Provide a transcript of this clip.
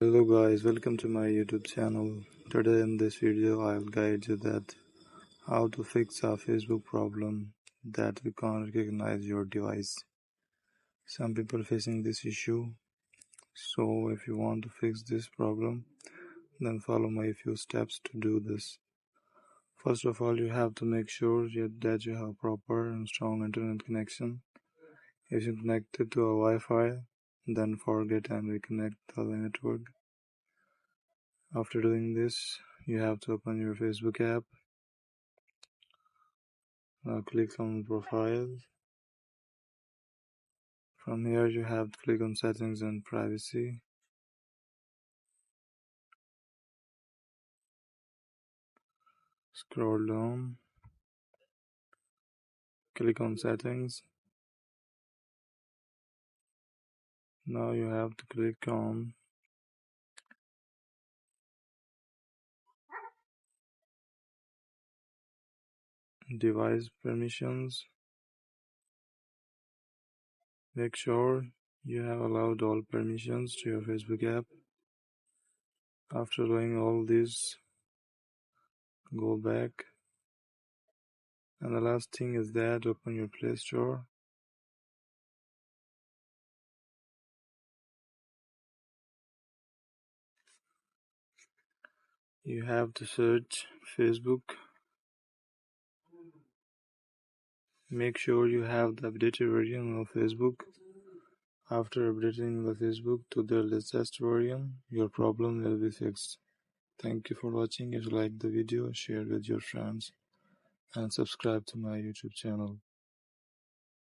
Hello guys, welcome to my YouTube channel. Today in this video I'll guide you that how to fix a Facebook problem that we can't recognize your device. Some people facing this issue, so if you want to fix this problem, then follow my few steps to do this. First of all, you have to make sure that you have proper and strong internet connection. If you connected to a Wi-Fi, then forget and reconnect the network. After doing this, you have to open your Facebook app. Now click on Profile. From here you have to click on Settings and Privacy. Scroll down. Click on Settings. Now you have to click on Device Permissions. Make sure you have allowed all permissions to your Facebook app. After doing all this, go back. And the last thing is that open your Play Store. You have to search Facebook. Make sure you have the updated version of Facebook. After updating the Facebook to the latest version, your problem will be fixed. Thank you for watching. If you like the video, share with your friends and subscribe to my YouTube channel.